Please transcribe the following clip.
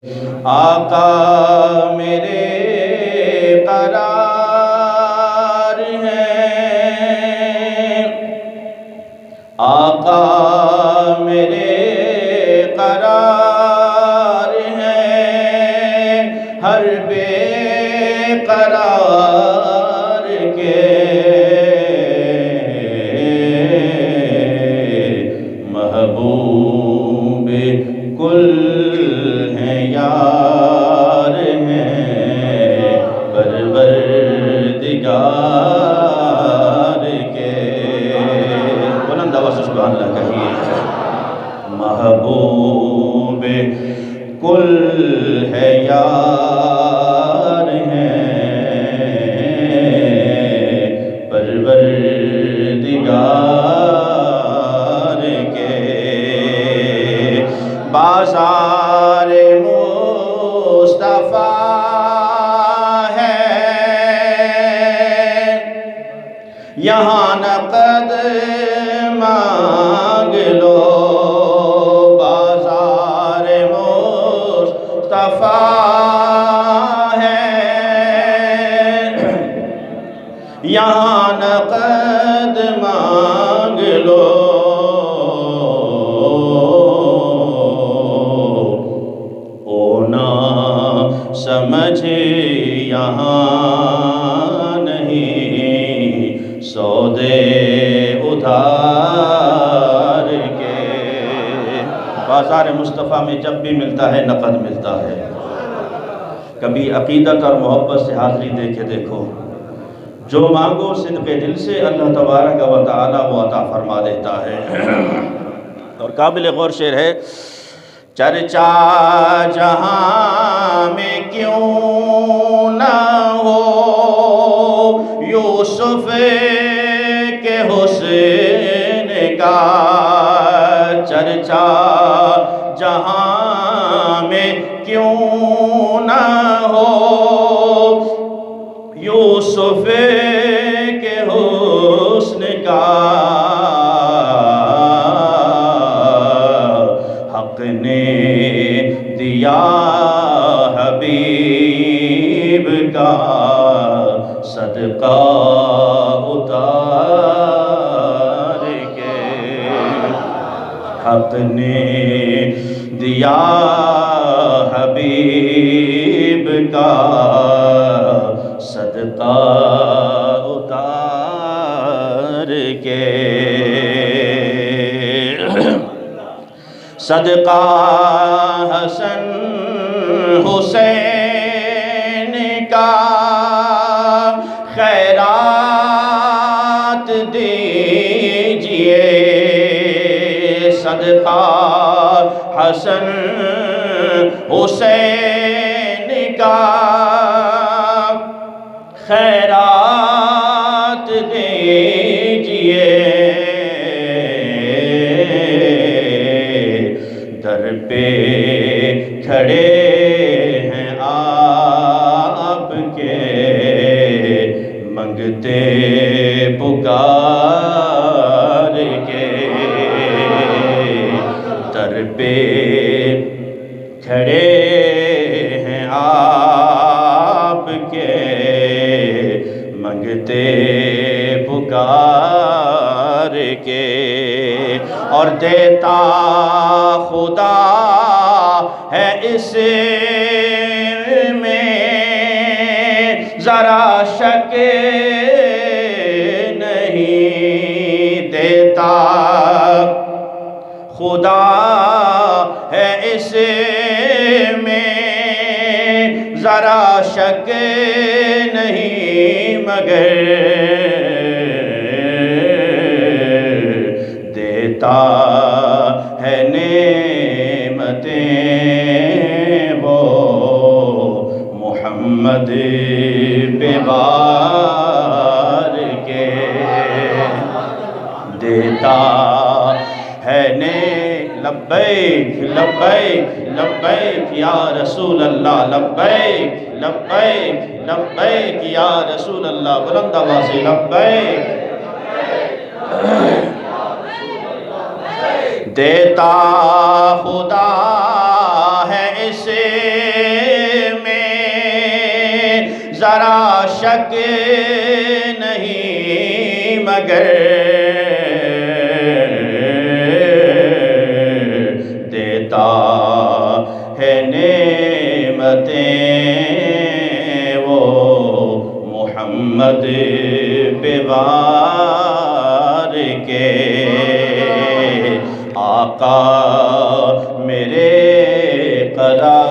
آقا میرے قرار ہیں، آقا میرے قرار ہیں، ہر بے قرار کے محبوب کل ہیں، یار ہیں، پروردگار کے۔ بلند آواز سے سبحان اللہ کہیے۔ محبوب کل ہے، یار ہیں، پروردگار کے۔ بازار مصطفیٰ ہے، یہاں نقد مانگ لو۔ بازار مصطفیٰ ہے، یہاں نقد مانگ لو۔ سمجھ یہاں نہیں سودے ادھار کے۔ بازار مصطفیٰ میں جب بھی ملتا ہے نقد ملتا ہے۔ کبھی عقیدت اور محبت سے حاضری دے کے دیکھو، جو مانگو صدق دل سے اللہ تبارک و تعالی وہ عطا فرما دیتا ہے۔ اور قابل غور شعر ہے، چرچا جہاں میں کیوں نہ ہو یوسف کے حسن کا، چرچا جہاں میں کیوں نہ ہو یوسف کے حسن کا، حق نے دیا حبیب کا صدقہ اتار کے، حق نے دیا حبیب کا صدقہ اتار کے۔ صدقہ حسن حسین کا خیرات دیجئے، صدقہ حسن حسین کا خیرات دیجئے، در پہ کھڑے ہیں آپ کے منگتے پکار کے، در پہ کھڑے ہیں آپ کے منگتے پکار کے، اور دیتا خدا ہے اس میں ذرا شک نہیں، دیتا خدا ہے اس میں ذرا شک نہیں، مگر دیتا ہے نعمتیں وہ محمد پہ بار کے، دیتا ہے لبیک لبیک لبیک یا رسول اللہ، لبیک لبیک لبیک یا رسول اللہ، بلند آواز سے لبیک۔ دیتا خدا ہے اسے ذرا شک نہیں مگر دیتا ہے نعمتیں وہ محمد پیغار کے آقا میرے قرار